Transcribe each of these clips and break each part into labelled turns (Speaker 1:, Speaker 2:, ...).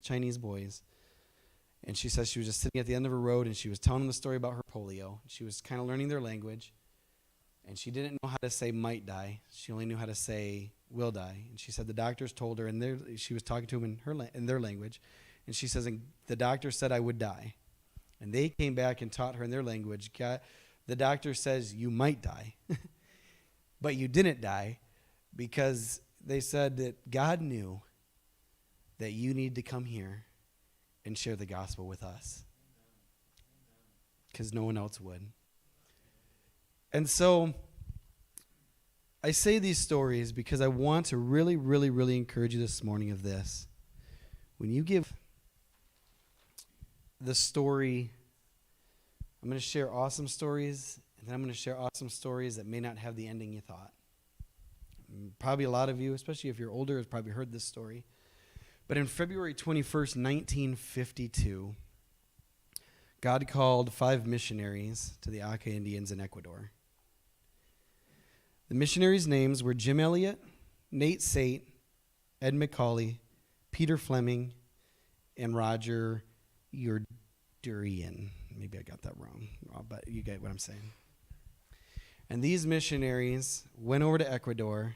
Speaker 1: Chinese boys. And she says she was just sitting at the end of a road, and she was telling them the story about her polio. She was kind of learning their language, and she didn't know how to say might die. She only knew how to say will die. And she said the doctors told her, and she was talking to them in their language, and she says, and the doctor said I would die. And they came back and taught her in their language, the doctor says you might die, but you didn't die, because they said that God knew that you need to come here and share the gospel with us, because no one else would. And so I say these stories because I want to really, really, really encourage you this morning of this. When you give the story, I'm going to share awesome stories, and then I'm going to share awesome stories that may not have the ending you thought. Probably a lot of you, especially if you're older, have probably heard this story. But in February 21st, 1952, God called 5 missionaries to the Auca Indians in Ecuador. The missionaries' names were Jim Elliott, Nate Sate, Ed McCauley, Peter Fleming, and Roger Durian. Maybe I got that wrong, but you get what I'm saying. And these missionaries went over to Ecuador,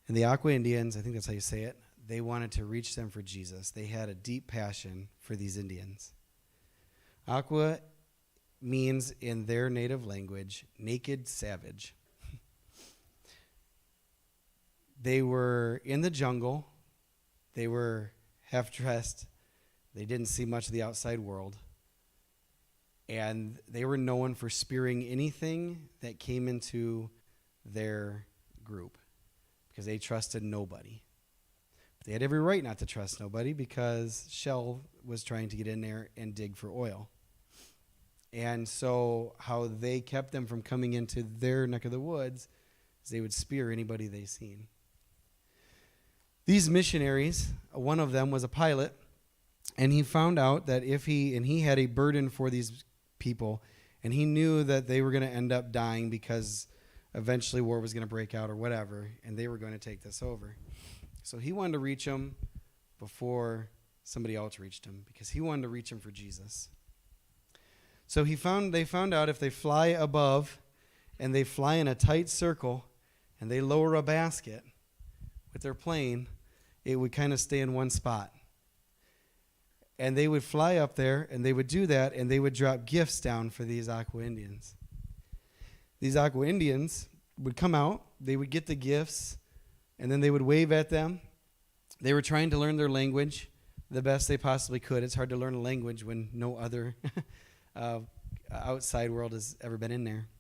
Speaker 1: and the Auca Indians, I think that's how you say it, they wanted to reach them for Jesus. They had a deep passion for these Indians. Aqua means, in their native language, naked savage. They were in the jungle. They were half-dressed. They didn't see much of the outside world. And they were known for spearing anything that came into their group, because they trusted nobody. They had every right not to trust nobody, because Shell was trying to get in there and dig for oil. And so how they kept them from coming into their neck of the woods is they would spear anybody they seen. These missionaries, one of them was a pilot, and he found out that he had a burden for these people, and he knew that they were going to end up dying because eventually war was going to break out or whatever, and they were going to take this over. So he wanted to reach them before somebody else reached him, because he wanted to reach them for Jesus. So they found out if they fly above and they fly in a tight circle and they lower a basket with their plane, it would kind of stay in one spot. And they would fly up there, and they would do that, and they would drop gifts down for these Aqua Indians. These Aqua Indians would come out, they would get the gifts, and then they would wave at them. They were trying to learn their language the best they possibly could. It's hard to learn a language when no other outside world has ever been in there.